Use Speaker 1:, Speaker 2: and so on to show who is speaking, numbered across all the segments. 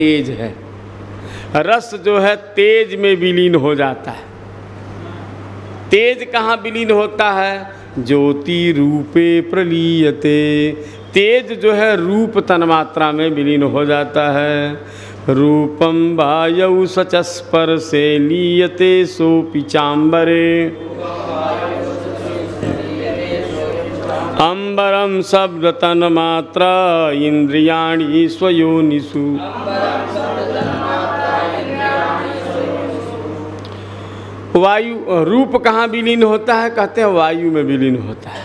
Speaker 1: तेज है, रस जो है तेज में विलीन हो जाता है। तेज कहाँ विलीन होता है? ज्योति रूपे प्रलीयते। तेज जो है रूप तन्मात्रा में विलीन हो जाता है। रूपम वायौ सच स्पर्शे लीयते सोपि चांबरे। अंबरम शब्द तन्मात्रा इंद्रियाणि स्वयोनिषु। वायु रूप कहाँ विलीन होता है? कहते हैं वायु में विलीन होता है।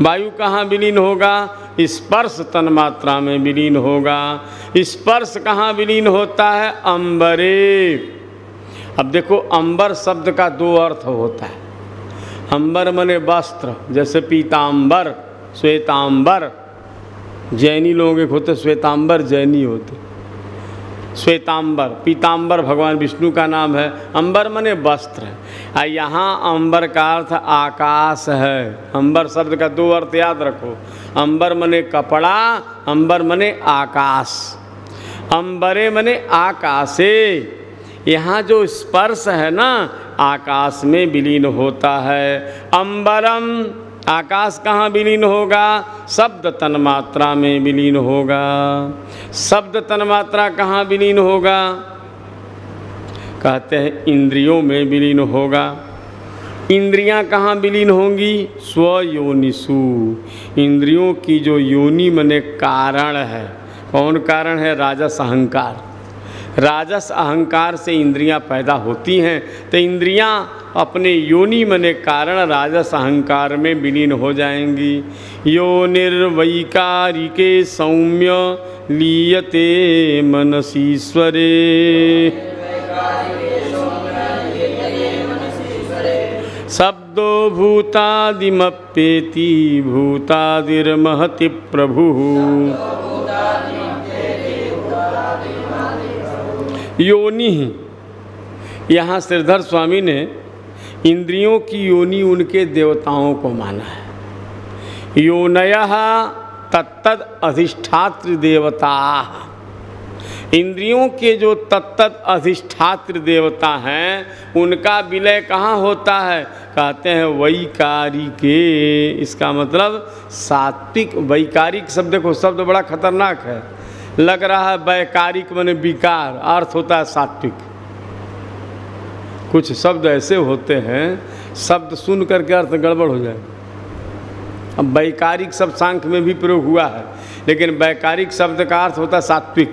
Speaker 1: वायु कहाँ विलीन होगा? स्पर्श तन्मात्रा में विलीन होगा। स्पर्श कहाँ विलीन होता है? अंबरे। अब देखो, अंबर शब्द का दो अर्थ होता है। अंबर मने वस्त्र, जैसे पीतांबर, श्वेतांबर। जैनी लोग एक होते श्वेतांबर, जैनी होते श्वेतांबर। पीतांबर भगवान विष्णु का नाम है। अंबर मने वस्त्र है। यहाँ अंबर का अर्थ आकाश है। अंबर शब्द का दो अर्थ याद रखो। अंबर मने कपड़ा, अंबर मने आकाश। अंबरे मने आकाशे। यहाँ जो स्पर्श है ना, आकाश में विलीन होता है। अंबरम, आकाश कहाँ विलीन होगा? शब्द तन्मात्रा में विलीन होगा। शब्द तन्मात्रा कहाँ विलीन होगा? कहते हैं इंद्रियों में विलीन होगा। इंद्रियां कहाँ विलीन होंगी? स्वयोनिषु। इंद्रियों की जो योनि मने कारण है। कौन कारण है? राजस अहंकार। राजस अहंकार से इंद्रियां पैदा होती हैं, तो इंद्रियां अपने योनि मने कारण राजस अहंकार में विलीन हो जाएंगी। योनिर्वैकारिके सौम्य लीयते मनसीश्वरे। शब्दो भूतादिमप्येति भूतादिर्महति प्रभुः। योनि, यहाँ श्रीधर स्वामी ने इंद्रियों की योनि उनके देवताओं को माना है। योनयः तत्तद अधिष्ठात्र देवता। इंद्रियों के जो तत्तद अधिष्ठात्र देवता हैं, उनका विलय कहाँ होता है? कहते हैं वैकारिके। इसका मतलब सात्विक। वैकारिक शब्द, देखो शब्द बड़ा खतरनाक है। लग रहा है वैकारिक माने विकार, अर्थ होता है सात्विक। कुछ शब्द ऐसे होते हैं, शब्द सुन करके अर्थ गड़बड़ हो जाए। अब वैकारिक शब्द सांख्य में भी प्रयोग हुआ है, लेकिन वैकारिक शब्द का अर्थ होता है सात्विक।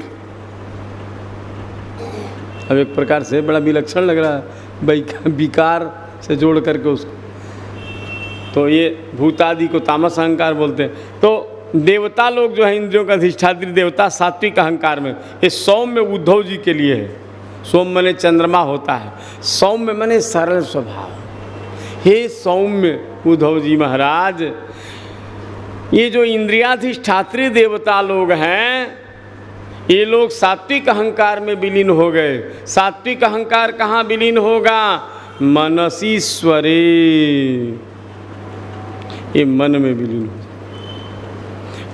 Speaker 1: अब एक प्रकार से बड़ा विलक्षण लग रहा है विकार से जोड़ करके उसको, तो ये भूतादि को तामस अहंकार बोलते हैं। तो देवता लोग जो है इंद्रियों का अधिष्ठात्री देवता सात्विक अहंकार में। ये सौम्य उद्धव जी के लिए है। सौम्य मने चंद्रमा होता है। सौम्य मने सरल स्वभाव। हे सौम्य उद्धव जी महाराज, ये जो इंद्रियाधिष्ठात्री देवता लोग हैं, ये लोग सात्विक अहंकार में विलीन हो गए। सात्विक अहंकार कहाँ विलीन होगा? मनसीश्वरे। ये मन में विलीन हो।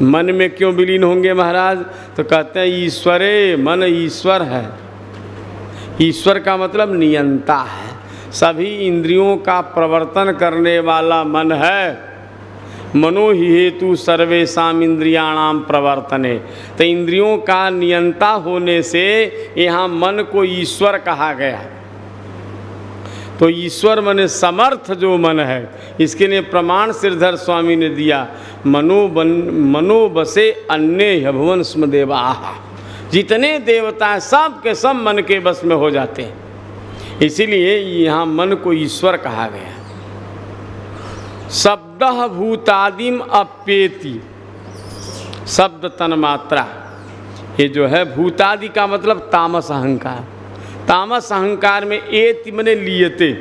Speaker 1: मन में क्यों विलीन होंगे महाराज? तो कहते हैं ईश्वरे। मन ईश्वर है। ईश्वर का मतलब नियंता है। सभी इंद्रियों का प्रवर्तन करने वाला मन है। मनो ही हेतु सर्वेषाम इंद्रियाणाम प्रवर्तने। तो इंद्रियों का नियंता होने से यहाँ मन को ईश्वर कहा गया। तो ईश्वर मने समर्थ जो मन है, इसके लिए प्रमाण श्रीधर स्वामी ने दिया। मनो बसे अन्य भुवन स्म देवाः। जितने देवता हैं सब के सब मन के बस में हो जाते हैं। इसीलिए यहाँ मन को ईश्वर कहा गया। शब्दः भूतादिम अप्येति। शब्द तन्मात्रा, ये जो है भूतादि का मतलब तामस अहंकार। तामस अहंकार में एति मने लियते।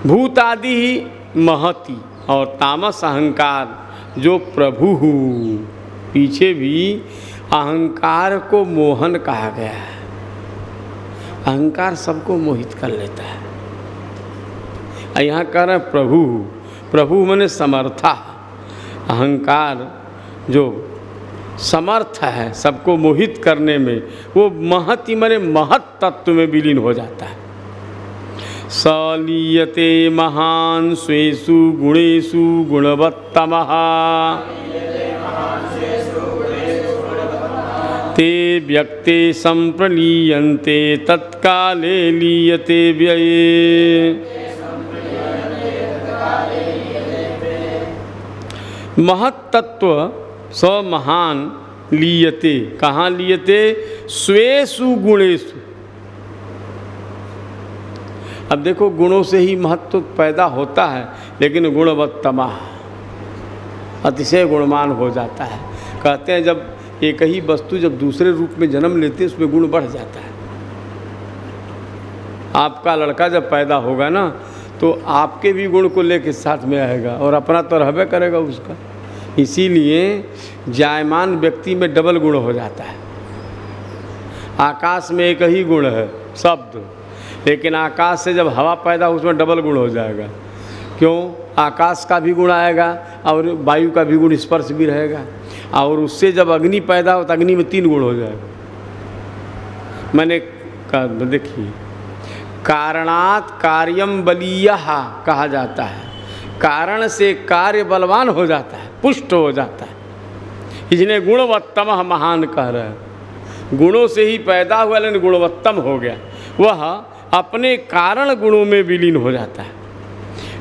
Speaker 1: भूतादि ही महति, और तामस अहंकार जो प्रभु। पीछे भी अहंकार को मोहन कहा गया है। अहंकार सबको मोहित कर लेता है। यहाँ कह रहे हैं प्रभु। प्रभु माने समर्था। अहंकार जो समर्थ है सबको मोहित करने में, वो महति माने महत तत्व में विलीन हो जाता है। सलीयते महान स्वेषु गुणेषु गुणवत्तमः ते व्यक्ते संप्रलीयन्ते तत्काले लीयते व्यये। महत तत्व स महान लीयते, कहाँ लीयते? स्वेषु गुणेषु। अब देखो गुणों से ही महत्व पैदा होता है, लेकिन गुणवत्तमा अतिशय गुणमान हो जाता है। कहते हैं जब एक ही वस्तु जब दूसरे रूप में जन्म लेते हैं उसमें गुण बढ़ जाता है। आपका लड़का जब पैदा होगा ना तो आपके भी गुण को लेकर साथ में आएगा और अपना तो रहबे करेगा उसका। इसीलिए जायमान व्यक्ति में डबल गुण हो जाता है। आकाश में एक ही गुण है शब्द, लेकिन आकाश से जब हवा पैदा हो उसमें डबल गुण हो जाएगा। क्यों? आकाश का भी गुण आएगा और वायु का भी गुण, स्पर्श भी रहेगा। और उससे जब अग्नि पैदा हो तो अग्नि में 3 गुण हो जाएगा। मैंने देखिए, कारणात् कार्यम बलीयः कहा जाता है। कारण से कार्य बलवान हो जाता है, पुष्ट हो जाता है। इसलिए गुणवत्तम महान कह रहे हैं। गुणों से ही पैदा हुआ लेकिन गुणवत्तम हो गया, वह अपने कारण गुणों में विलीन हो जाता है।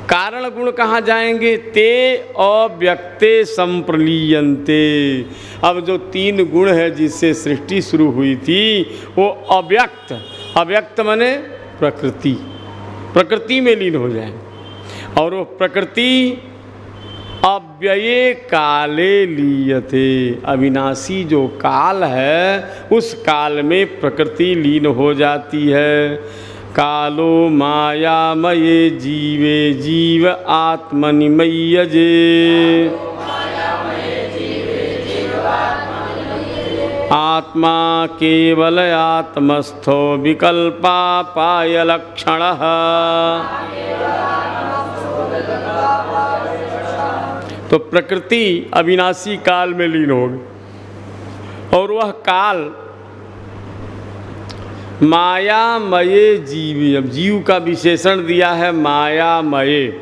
Speaker 1: कारण गुण कहाँ जाएंगे? ते अव्यक्ते संप्रलीयन्ते। अब जो 3 गुण है जिससे सृष्टि शुरू हुई थी वो अव्यक्त, अव्यक्त माने प्रकृति, प्रकृति में लीन हो जाए। और वो प्रकृति अव्यये काले लीयते, अविनाशी जो काल है उस काल में प्रकृति लीन हो जाती है। कालो मायामये जीवे जीव आत्मनिमय्यजे। आत्मा केवल आत्मस्थो विकल्पापाय लक्षणः। तो प्रकृति अविनाशी काल में लीन होगी और वह काल मायामये जीवी। अब जीव का विशेषण दिया है मायामये।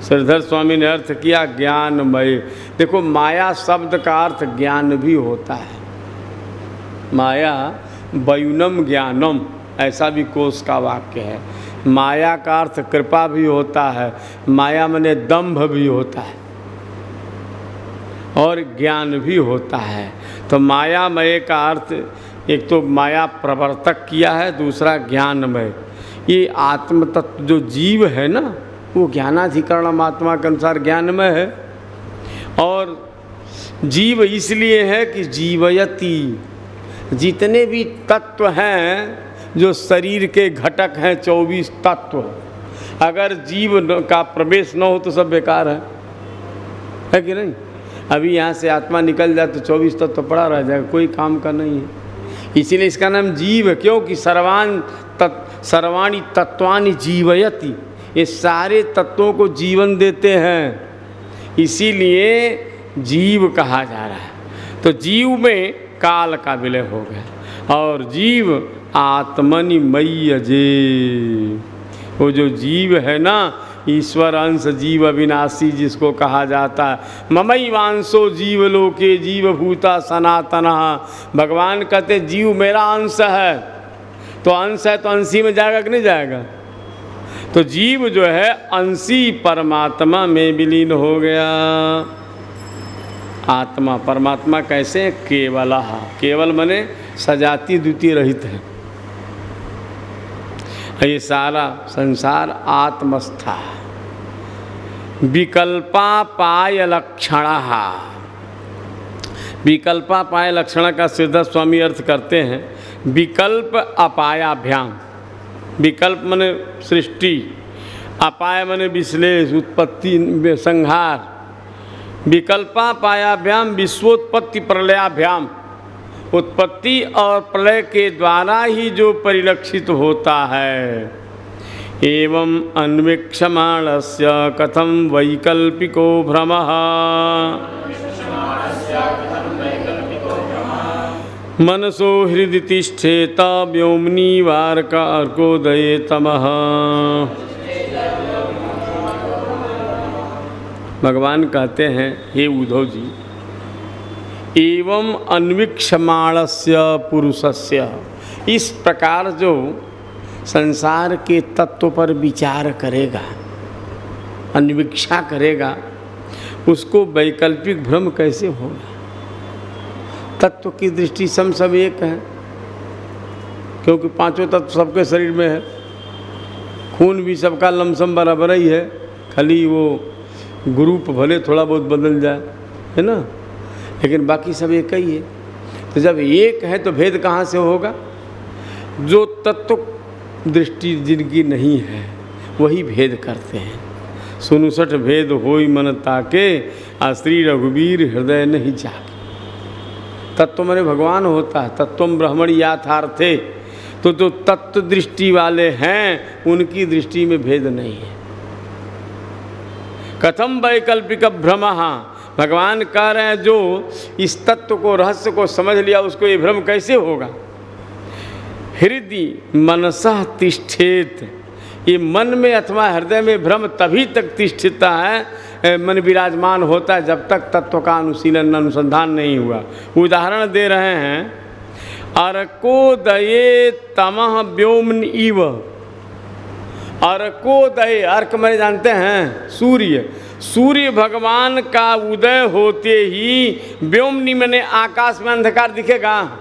Speaker 1: श्रीधर स्वामी ने अर्थ किया ज्ञानमय। देखो माया शब्द का अर्थ ज्ञान भी होता है। माया वयुनम ज्ञानम, ऐसा भी कोश का वाक्य है। माया का अर्थ कृपा भी होता है, माया माने दंभ भी होता है और ज्ञान भी होता है। तो मायामय का अर्थ एक तो माया प्रवर्तक किया है, दूसरा ज्ञानमय। ये आत्म तत्व जो जीव है ना वो ज्ञानाधिकरण आत्मा के अनुसार ज्ञानमय है। और जीव इसलिए है कि जीवयति, जितने भी तत्व हैं जो शरीर के घटक हैं 24 तत्व, अगर जीव का प्रवेश न हो तो सब बेकार है कि नहीं? अभी यहाँ से आत्मा निकल जाए तो 24 तत्व पड़ा रह जाएगा, कोई काम का नहीं है। इसीलिए इसका नाम जीव है, क्योंकि सर्वाणि तत्वानि जीवयति, ये सारे तत्वों को जीवन देते हैं, इसीलिए जीव कहा जा रहा है। तो जीव में काल का विलय हो गया और जीव आत्मनिमय्य जे। वो जो जीव है ना, ईश्वर अंश जीव अविनाशी जिसको कहा जाता है। ममैवांशो जीवलोके जीवभूता सनातनः। भगवान कहते जीव मेरा अंश है, तो अंश है तो अंशी में जाएगा कि नहीं जाएगा? तो जीव जो है अंशी परमात्मा में विलीन हो गया। आत्मा परमात्मा कैसे? केवलः, केवल मने सजाती द्वितीय रहित है। ये सारा संसार आत्मस्था विकल्पापाय लक्षणः। विकल्पापाय लक्षण का श्रीधर स्वामी अर्थ करते हैं विकल्प अपायाभ्याम। विकल्प माने सृष्टि, अपाय माने विश्लेष, उत्पत्ति, संहार। विकल्पापायाभ्याम विश्वोत्पत्ति प्रलयाभ्याम। उत्पत्ति और प्रलय के द्वारा ही जो परिलक्षित होता है। एवं अन्वीक्षमाणस्य कथम वैकल्पिको भ्रमः। मनसो हृदि तिष्ठेत व्योमनी वार्कोदये तमः। भगवान कहते हैं, हे उद्धव जी, एवं अन्वीक्षमाणस्य पुरुषस्य, इस प्रकार जो संसार के तत्व पर विचार करेगा, अन्वीक्षा करेगा, उसको वैकल्पिक भ्रम कैसे होगा? तत्व की दृष्टि सब एक है, क्योंकि पांचों तत्व सबके शरीर में है। खून भी सबका लमसम बराबर ही है, खाली वो ग्रुप भले थोड़ा बहुत बदल जाए, है ना, लेकिन बाकी सब एक ही है। तो जब एक है तो भेद कहाँ से होगा? जो तत्व दृष्टि जिनकी नहीं है वही भेद करते हैं। 59 भेद होई मन ताके, आ श्री रघुवीर हृदय नहीं जाके। तत्व माने भगवान होता है, तत्वम ब्रह्मण याथार्थे। तो जो तत्व दृष्टि वाले हैं उनकी दृष्टि में भेद नहीं है। कथम वैकल्पिक भ्रम, भगवान कह रहे हैं जो इस तत्व को, रहस्य को समझ लिया, उसको ये भ्रम कैसे होगा? हृदय मनसः तिष्ठेत, ये मन में अथवा हृदय में भ्रम तभी तक तिष्ठता है, मन विराजमान होता है, जब तक तत्व का अनुशीलन अनुसंधान नहीं हुआ। उदाहरण दे रहे हैं, अर्कोदये तमः व्योमन इव। अर्कोदय, अर्क मैंने जानते हैं सूर्य, सूर्य भगवान का उदय होते ही व्योमनी मैंने आकाश में अंधकार दिखेगा।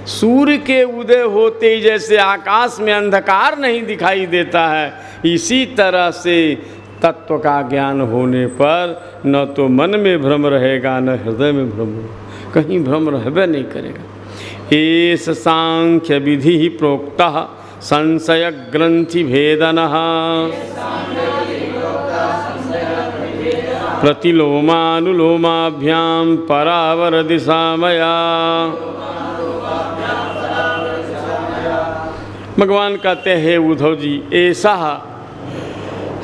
Speaker 1: सूर्य के उदय होते ही जैसे आकाश में अंधकार नहीं दिखाई देता है, इसी तरह से तत्व का ज्ञान होने पर न तो मन में भ्रम रहेगा, न हृदय में भ्रम, कहीं भ्रम रहबे नहीं करेगा। एष सांख्य विधि प्रोक्तः संशय ग्रंथि भेदनः प्रतिलोमानुलोमाभ्याम परावर दिशामया। भगवान कहते हैं, उद्धव जी, ऐसा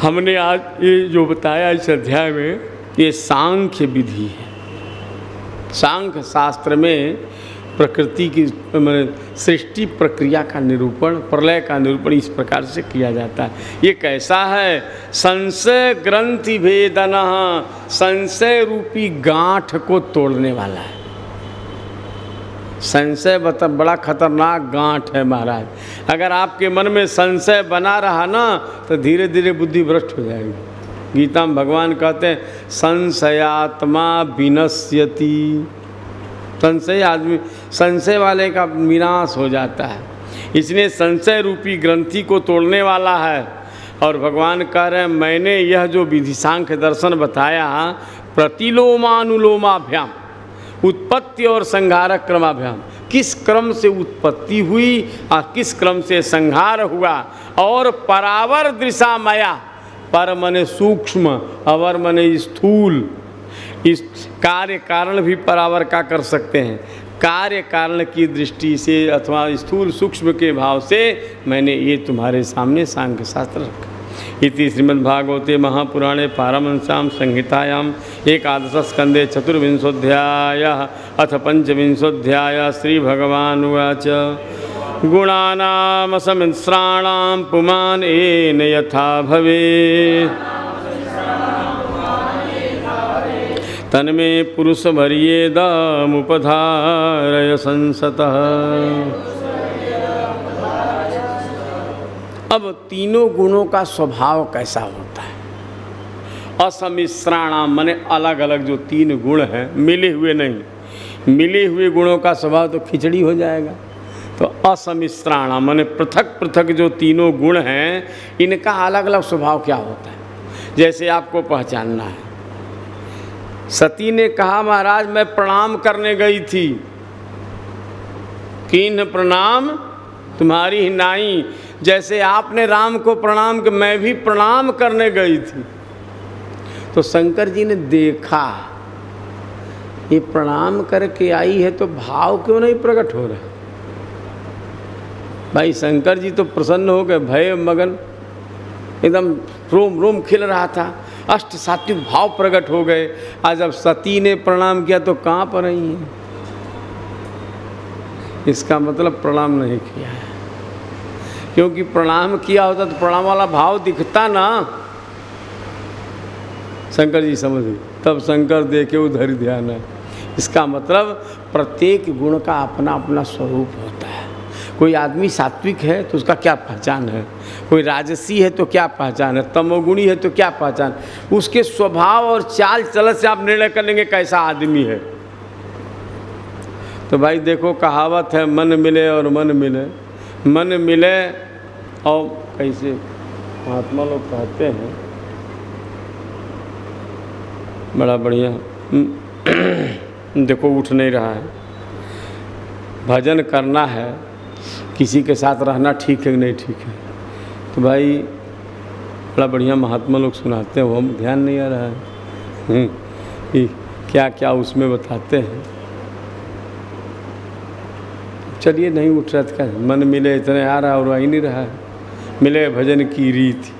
Speaker 1: हमने आज ये जो बताया इस अध्याय में, ये सांख्य विधि है। सांख्य शास्त्र में प्रकृति की सृष्टि प्रक्रिया का निरूपण, प्रलय का निरूपण इस प्रकार से किया जाता है। ये कैसा है? संशय ग्रंथि भेदनः, संशय रूपी गांठ को तोड़ने वाला है। संशय बड़ा खतरनाक गांठ है महाराज। अगर आपके मन में संशय बना रहा ना तो धीरे धीरे बुद्धि भ्रष्ट हो जाएगी। गीता में भगवान कहते हैं, संशयात्मा विनश्यति। संशय आदमी, संशय वाले का विनाश हो जाता है। इसलिए संशय रूपी ग्रंथि को तोड़ने वाला है। और भगवान कह रहे हैं, मैंने यह जो विधि सांख्य दर्शन बताया, प्रतिलोमानुलोमाभ्याम, उत्पत्ति और संहारक क्रमाभ्याम, किस क्रम से उत्पत्ति हुई और किस क्रम से संहार हुआ, और परावर दृशा माया, पर मने सूक्ष्म, अवर मने स्थूल। इस कार्य कारण भी परावर का कर सकते हैं। कार्य कारण की दृष्टि से अथवा स्थूल सूक्ष्म के भाव से मैंने ये तुम्हारे सामने सांख्य शास्त्र रखा। इति श्रीमद्भागवते महापुराणे पारमहंस्यां संहितायां एकादशस्कन्धे चतुर्विंशोऽध्यायः अथ पंचविंशोऽध्यायः। श्रीभगवानुवाच गुणानां सम्मिश्राणां पुमान् येन यथा भवेत् तन्मे पुरुषवर्येदमुपधारय संसतः। अब तीनों गुणों का स्वभाव कैसा होता है? असम्मिश्राणाम माने अलग अलग जो तीन गुण हैं, मिले हुए नहीं। मिले हुए गुणों का स्वभाव तो खिचड़ी हो जाएगा। तो असम्मिश्राणाम माने पृथक पृथक जो तीनों गुण हैं, इनका अलग अलग स्वभाव क्या होता है, जैसे आपको पहचानना है। सती ने कहा, महाराज मैं प्रणाम करने गई थी, कीन्ह प्रणाम तुम्हारी ही नाई। जैसे आपने राम को प्रणाम कि मैं भी प्रणाम करने गई थी। तो शंकर जी ने देखा ये प्रणाम करके आई है तो भाव क्यों नहीं प्रकट हो रहा। भाई शंकर जी तो प्रसन्न हो गए, भय मगन, एकदम रोम रोम खिल रहा था, अष्ट सात्विक भाव प्रकट हो गए। आज जब सती ने प्रणाम किया तो कहाँ पर रही हैं, इसका मतलब प्रणाम नहीं किया है, क्योंकि प्रणाम किया होता तो प्रणाम वाला भाव दिखता ना। शंकर जी समझे, तब शंकर देखे उधर ध्यान है। इसका मतलब प्रत्येक गुण का अपना अपना स्वरूप होता है। कोई आदमी सात्विक है तो उसका क्या पहचान है, कोई राजसी है तो क्या पहचान है, तमोगुणी है तो क्या पहचान। उसके स्वभाव और चाल चलन से आप निर्णय कर लेंगे कैसा आदमी है। तो भाई देखो, कहावत है मन मिले और मन मिले, मन मिले और कैसे महात्मा लोग कहते हैं, बड़ा बढ़िया। देखो उठ नहीं रहा है, भजन करना है, किसी के साथ रहना ठीक है कि नहीं ठीक है। तो भाई बड़ा बढ़िया महात्मा लोग सुनाते हैं, वो हम ध्यान नहीं आ रहा है कि क्या क्या उसमें बताते हैं। चलिए नहीं उठ रहा था, मन मिले इतने आ रहा और आ ही नहीं रहा है। मिले भजन की रीति,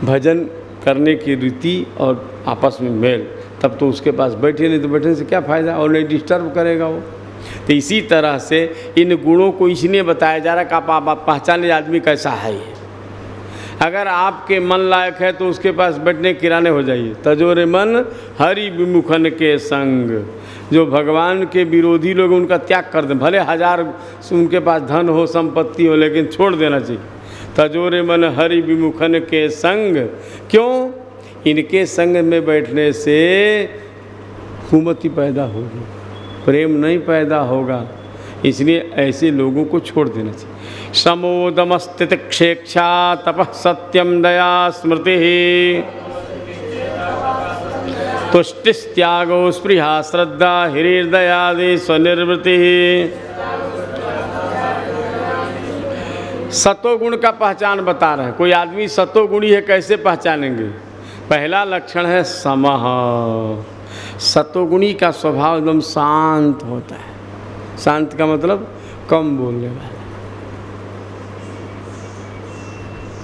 Speaker 1: भजन करने की रीति और आपस में मेल, तब तो उसके पास बैठे, नहीं तो बैठने से क्या फ़ायदा, और नहीं डिस्टर्ब करेगा वो। तो इसी तरह से इन गुणों को इसलिए बताया जा रहा है कि आप पहचाने आदमी कैसा है ये। अगर आपके मन लायक है तो उसके पास बैठने किराने हो जाइए। तजोरे मन हरि विमुखन के संग, जो भगवान के विरोधी लोग उनका त्याग कर दें, भले हजार उनके पास धन हो संपत्ति हो, लेकिन छोड़ देना चाहिए। तजोरे मन हरि विमुखन के संग, क्यों? इनके संग में बैठने से कुमति पैदा होगी, प्रेम नहीं पैदा होगा, इसलिए ऐसे लोगों को छोड़ देना चाहिए। समोदमस्थित क्षेक्षा तपः सत्यम दया स्मृति तुष्टिस्त्यागो स्पृहा श्रद्धा हृदयादि स्वनिर्वृत्ति। सतोगुण का पहचान बता रहे हैं। कोई आदमी सतोगुणी है कैसे पहचानेंगे? पहला लक्षण है समः। सतोगुणी का स्वभाव एकदम शांत होता है। शांत का मतलब कम बोलने वाला।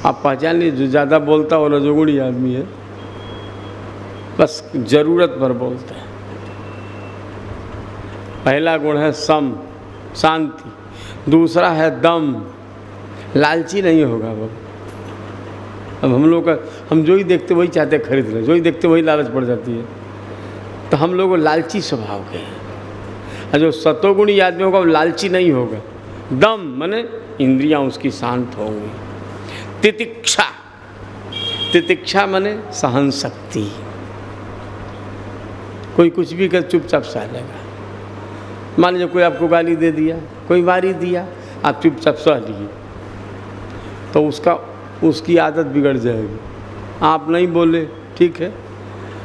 Speaker 1: आप पहचान लीजिए, जो ज़्यादा बोलता वो रजोगुणी आदमी है, बस ज़रूरत पर बोलता है। पहला गुण है सम, शांति। दूसरा है दम, लालची नहीं होगा वो। अब हम लोग का, हम जो ही देखते वही चाहते खरीद लें, जो ही देखते वही लालच पड़ जाती है। तो हम लोग लालची स्वभाव के हैं। और जो सतोगुणी आदमी होगा वो लालची नहीं होगा। दम माने इंद्रियां उसकी शांत होंगी। तितिक्षा, तितिक्षा माने सहन शक्ति। कोई कुछ भी कर चुपचाप सह लेगा। मान लीजिए कोई आपको गाली दे दिया, कोई मारी दिया, आप चुपचाप सह लिए, तो उसकी आदत बिगड़ जाएगी। आप नहीं बोले, ठीक है,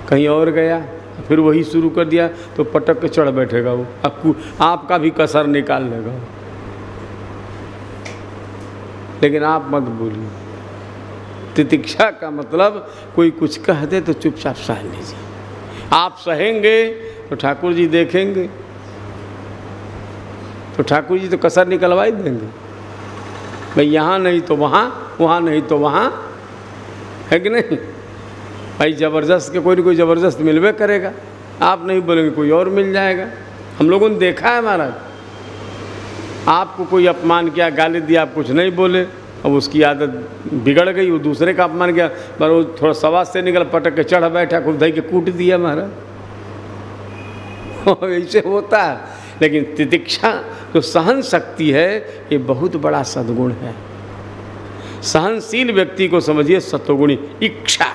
Speaker 1: कहीं और गया, फिर वही शुरू कर दिया तो पटक के चढ़ बैठेगा वो, आपका भी कसर निकाल लेगा। लेकिन आप मत बोलिए। तितिक्षा का मतलब कोई कुछ कह दे तो चुपचाप सह लीजिए। आप सहेंगे तो ठाकुर जी देखेंगे, तो ठाकुर जी तो कसर निकलवा ही देंगे। भाई यहाँ नहीं तो वहाँ, वहाँ नहीं तो वहाँ, है कि नहीं? भाई ज़बरदस्त के कोई ना कोई ज़बरदस्त मिलवे करेगा। आप नहीं बोलेंगे कोई और मिल जाएगा। हम लोगों ने देखा है महाराज, आपको कोई अपमान किया, गाली दिया, आप कुछ नहीं बोले, अब उसकी आदत बिगड़ गई, वो दूसरे का अपमान किया, पर वो थोड़ा सवाद से निकल, पटक के चढ़ बैठा, खूब धई के कूट दिया महाराज। ऐसे होता है। लेकिन तितिक्षा जो सहन शक्ति है, ये बहुत बड़ा सद्गुण है। सहनशील व्यक्ति को समझिए सतोगुणी। इच्छा,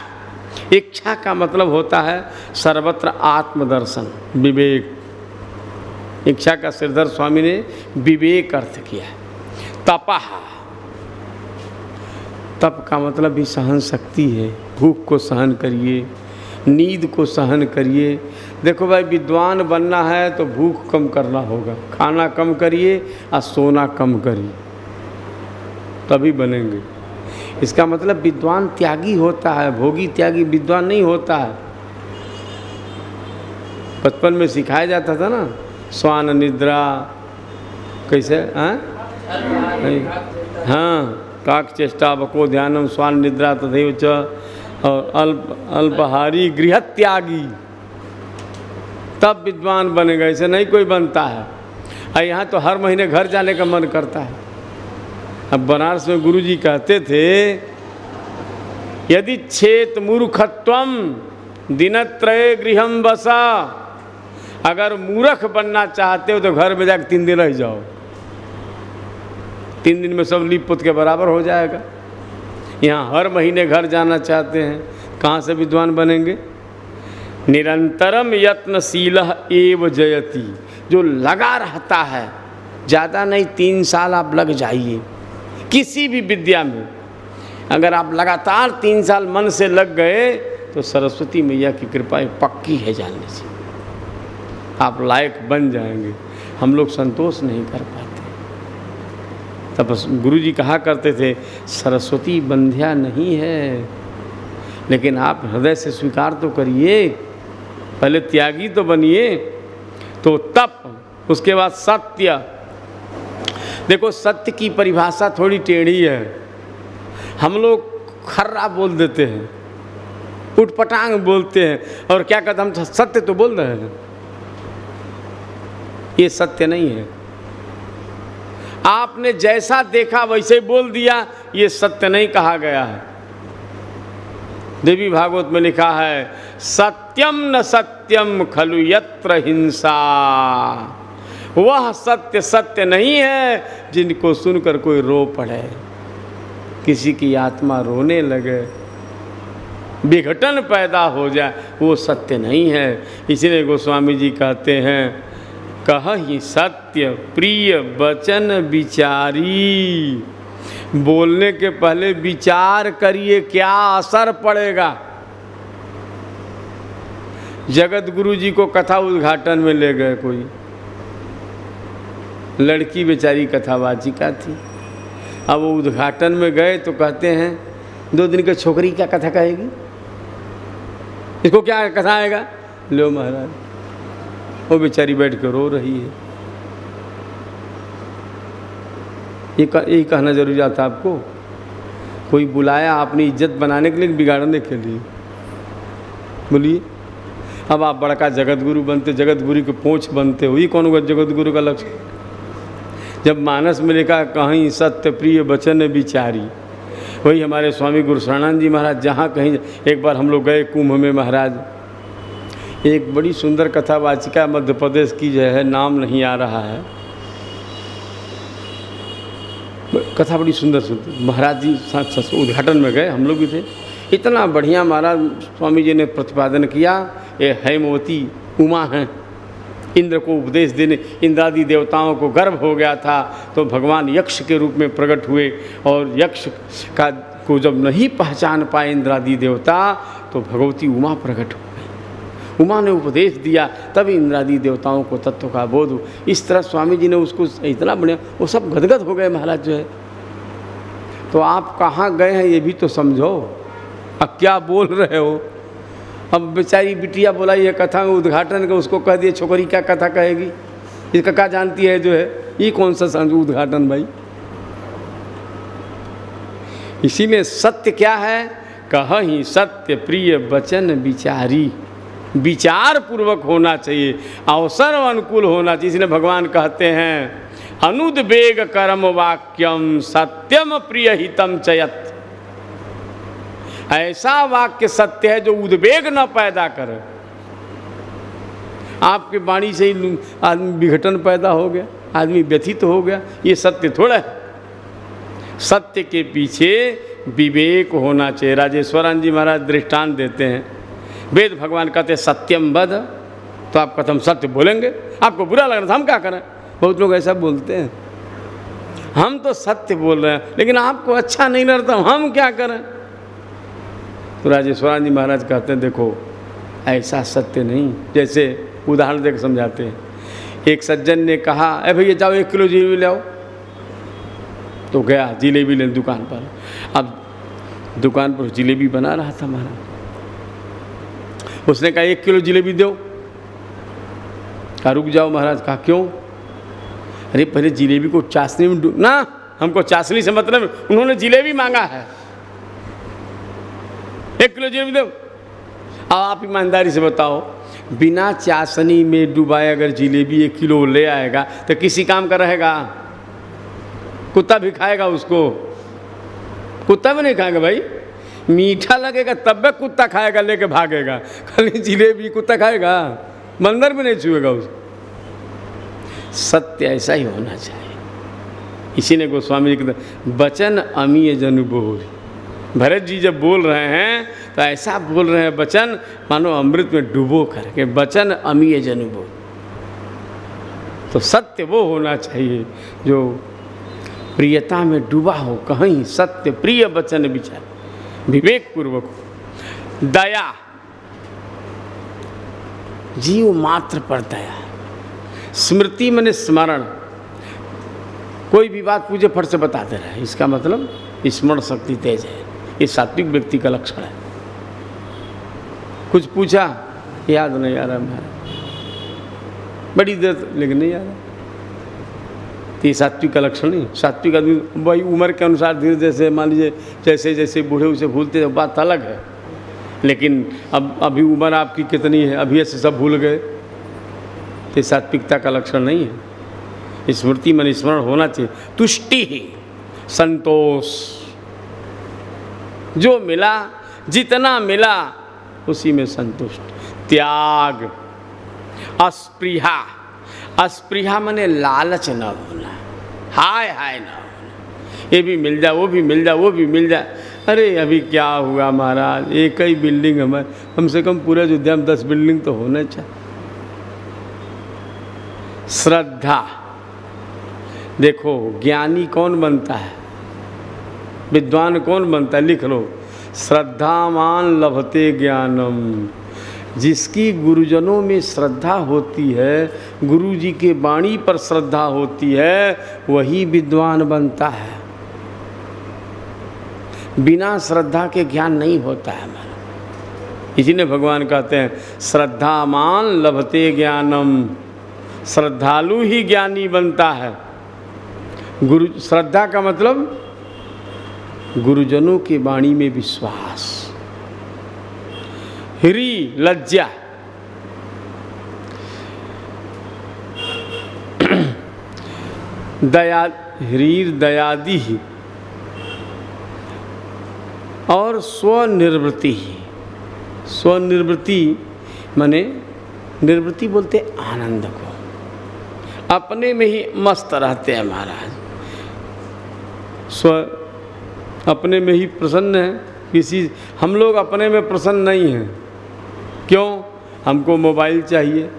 Speaker 1: इच्छा का मतलब होता है सर्वत्र आत्मदर्शन, विवेक। इच्छा का श्रीधर स्वामी ने विवेक अर्थ किया। तपः, तप का मतलब भी सहन शक्ति है। भूख को सहन करिए, नींद को सहन करिए। देखो भाई, विद्वान बनना है तो भूख कम करना होगा, खाना कम करिए और सोना कम करिए, तभी बनेंगे। इसका मतलब विद्वान त्यागी होता है, भोगी त्यागी विद्वान नहीं होता है। बचपन में सिखाया जाता था ना, स्वान निद्रा कैसे, हाँ, काक चेष्टा बको ध्यानम स्वान निद्रा तथैव च, और अल्पहारी गृह त्यागी, तब विद्वान बनेगा। ऐसे नहीं कोई बनता है। और यहाँ तो हर महीने घर जाने का मन करता है। अब बनारस में गुरुजी कहते थे, यदि छेत मूर्खत्वम दिनत्रये गृहम बसा, अगर मूर्ख बनना चाहते हो तो घर में जाकर 3 दिन रह जाओ, 3 दिन में सब लीप पुत के बराबर हो जाएगा। यहाँ हर महीने घर जाना चाहते हैं, कहाँ से विद्वान बनेंगे। निरंतरम यत्नशील एव जयति, जो लगा रहता है, ज़्यादा नहीं 3 साल आप लग जाइए किसी भी विद्या में। अगर आप लगातार 3 साल मन से लग गए तो सरस्वती मैया की कृपा पक्की है जानने से, आप लायक बन जाएंगे। हम लोग संतोष नहीं कर पाते। तब गुरुजी कहा करते थे, सरस्वती बंध्या नहीं है, लेकिन आप हृदय से स्वीकार तो करिए, पहले त्यागी तो बनिए, तो तप, उसके बाद सत्य। देखो सत्य की परिभाषा थोड़ी टेढ़ी है, हम लोग खर्रा बोल देते हैं, उठपटांग बोलते हैं, और क्या कहते हम सत्य तो बोल रहे हैं, ये सत्य नहीं है। आपने जैसा देखा वैसे बोल दिया, ये सत्य नहीं कहा गया है। देवी भागवत में लिखा है, सत्यम न सत्यम खलु यत्र हिंसा, वह सत्य सत्य नहीं है जिनको सुनकर कोई रो पड़े, किसी की आत्मा रोने लगे, विघटन पैदा हो जाए, वो सत्य नहीं है। इसीलिए गोस्वामी जी कहते हैं, कहहि सत्य प्रिय वचन विचारी, बोलने के पहले विचार करिए क्या असर पड़ेगा। जगत गुरु जी को कथा उद्घाटन में ले गए, कोई लड़की बेचारी कथावाचिका थी। अब वो उद्घाटन में गए तो कहते हैं 2 दिन के छोकरी क्या कथा कहेगी, इसको क्या कथा आएगा। लो महाराज, वो बेचारी बैठ के रो रही है। यही कहना जरूरी आता आपको, कोई बुलाया अपनी इज्जत बनाने के लिए, बिगाड़ने के लिए। बोलिए, अब आप बड़का जगत गुरु बनते, जगत गुरु के पोंछ बनते हो, ये कौन होगा जगत गुरु का लक्ष्य। जब मानस में लिखा कहीं सत्य प्रिय वचन विचारी, वही हमारे स्वामी गुरु शरणानंद जी महाराज जहाँ कहीं, एक बार हम लोग गए कुंभ में महाराज, एक बड़ी सुंदर कथावाचिका मध्य प्रदेश की जो है, नाम नहीं आ रहा है, कथा बड़ी सुंदर सुनती। महाराज जी उद्घाटन में गए, हम लोग भी थे, इतना बढ़िया महाराज स्वामी जी ने प्रतिपादन किया। ये हेमवती उमा हैं, इंद्र को उपदेश देने, इंद्रादि देवताओं को गर्व हो गया था तो भगवान यक्ष के रूप में प्रकट हुए, और यक्ष को जब नहीं पहचान पाए इंद्रादि देवता तो भगवती उमा प्रकट हो गई। उमा ने उपदेश दिया, तभी इंद्रादि देवताओं को तत्व का बोध हो। इस तरह स्वामी जी ने उसको इतना बढ़िया, वो सब गदगद हो गए महाराज जो है। तो आप कहाँ गए हैं ये भी तो समझो, अब क्या बोल रहे हो। अब बेचारी बिटिया बोला ये कथा में उद्घाटन का, उसको कह दिए छोकरी क्या कथा कहेगी, इसका क्या जानती है जो है, ये कौन सा उद्घाटन भाई। इसीलिए सत्य क्या है, कहहि सत्य प्रिय वचन विचारी, विचार पूर्वक होना चाहिए, अवसर अनुकूल होना चाहिए। इसलिए भगवान कहते हैं, अनुद्वेग कर्म वाक्यम सत्यम प्रिय हितम चयत, ऐसा वाक्य सत्य है जो उद्वेग न पैदा करे। आपके वाणी से ही आदमी विघटन पैदा हो गया, आदमी व्यथित हो गया, ये सत्य थोड़ा है। सत्य के पीछे विवेक होना चाहिए। राजेश्वरानंद जी महाराज दृष्टांत देते हैं, वेद भगवान कहते हैं सत्यम वद, तो आप कहते हम सत्य बोलेंगे, आपको बुरा लग रहा था हम क्या करें। बहुत लोग ऐसा बोलते हैं, हम तो सत्य बोल रहे हैं लेकिन आपको अच्छा नहीं लगता, हम क्या करें। तो राजेश्वरानंद जी महाराज कहते हैं देखो ऐसा सत्य नहीं। जैसे उदाहरण देकर समझाते हैं, एक सज्जन ने कहा अरे भैया जाओ 1 किलो जिलेबी ले आओ, तो गया जिलेबी लेने दुकान पर। अब दुकान पर जिलेबी बना रहा था महाराज, उसने कहा 1 किलो जिलेबी दो। कहा रुक जाओ महाराज। कहा क्यों। अरे पहले जिलेबी को चाशनी में ना, हमको चाशनी से मतलब, उन्होंने जिलेबी मांगा है, 1 किलो जिलेबी दो। अब आप ईमानदारी से बताओ, बिना चाशनी में डुबाए अगर जिलेबी 1 किलो ले आएगा तो किसी काम का रहेगा? कुत्ता भी खाएगा उसको? कुत्ता भी नहीं खाएगा भाई। मीठा लगेगा तब भी कुत्ता खाएगा, लेके भागेगा। खाली जिलेबी कुत्ता खाएगा? बंदर भी नहीं छुएगा उसको। सत्य ऐसा ही होना चाहिए। इसी ने गोस्वामी जी कहते वचन अमीय जनु बोल। भरत जी जब बोल रहे हैं तो ऐसा बोल रहे हैं वचन मानो अमृत में डुबो करके, वचन अमीय जनु बोल। तो सत्य वो होना चाहिए जो प्रियता में डूबा हो, कहीं सत्य प्रिय वचन विचार, विवेक पूर्वक हो। दया, जीव मात्र पर दया। स्मृति माने स्मरण, कोई भी बात पूछे फट से बता दे रहा है, इसका मतलब स्मरण शक्ति तेज है। ये सात्विक व्यक्ति का लक्षण है। कुछ पूछा याद नहीं आ रहा मेरा, बड़ी देर लेकिन नहीं आ रहा, तो ये सात्विक का लक्षण नहीं। सात्विक आदमी भाई उम्र के अनुसार धीरे जैसे मान लीजिए जैसे जैसे बूढ़े उसे भूलते हैं, बात अलग है। लेकिन अब अभी उम्र आपकी कितनी है, अभी से सब भूल गए, तो सात्विकता का लक्षण नहीं है। स्मृति मन स्मरण होना चाहिए। तुष्टि ही, संतोष, जो मिला जितना मिला उसी में संतुष्ट। त्याग, अस्पृहा, अस्पृहा माने लालच न होना, हाय हाय न होना, ये भी मिल जाए वो भी मिल जाए वो भी मिल जाए। अरे अभी क्या हुआ महाराज, एक ही बिल्डिंग हमारे, कम से कम पूरे अयोध्या में 10 बिल्डिंग तो होना चाहिए। श्रद्धा, देखो ज्ञानी कौन बनता है, विद्वान कौन बनता है, लिख लो। श्रद्धावान लभते ज्ञानम। जिसकी गुरुजनों में श्रद्धा होती है, गुरु जी के वाणी पर श्रद्धा होती है, वही विद्वान बनता है। बिना श्रद्धा के ज्ञान नहीं होता है हमारा। इसीलिए भगवान कहते हैं श्रद्धावान लभते ज्ञानम। श्रद्धालु ही ज्ञानी बनता है। गुरु, श्रद्धा का मतलब गुरुजनों की वाणी में विश्वास। ह्री, लज्जा, दया, ह्रीर दयादि ही, और स्वनिर्वृत्ति ही। स्वनिर्वृत्ति माने निर्वृत्ति बोलते आनंद को, अपने में ही मस्त रहते हैं महाराज। स्व अपने में ही प्रसन्न है। किसी, हम लोग अपने में प्रसन्न नहीं हैं। क्यों? हमको मोबाइल चाहिए,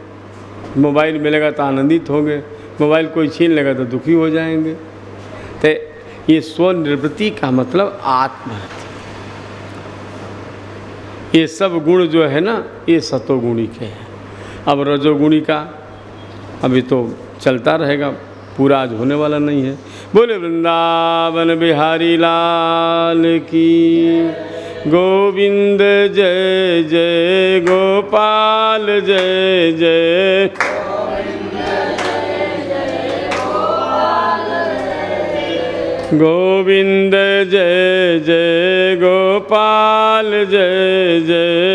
Speaker 1: मोबाइल मिलेगा तो आनंदित होंगे, मोबाइल कोई छीन लेगा तो दुखी हो जाएंगे। तो ये स्वनिवृत्ति का मतलब आत्मरति। ये सब गुण जो है ना, ये सतोगुणी के हैं। अब रजोगुणी का अभी तो चलता रहेगा, पूरा आज होने वाला नहीं है। बोले वृंदावन बिहारी लाल की, गोविंद जय जय गोपाल जय जय। गोविंद जय जय गोपाल जय जय।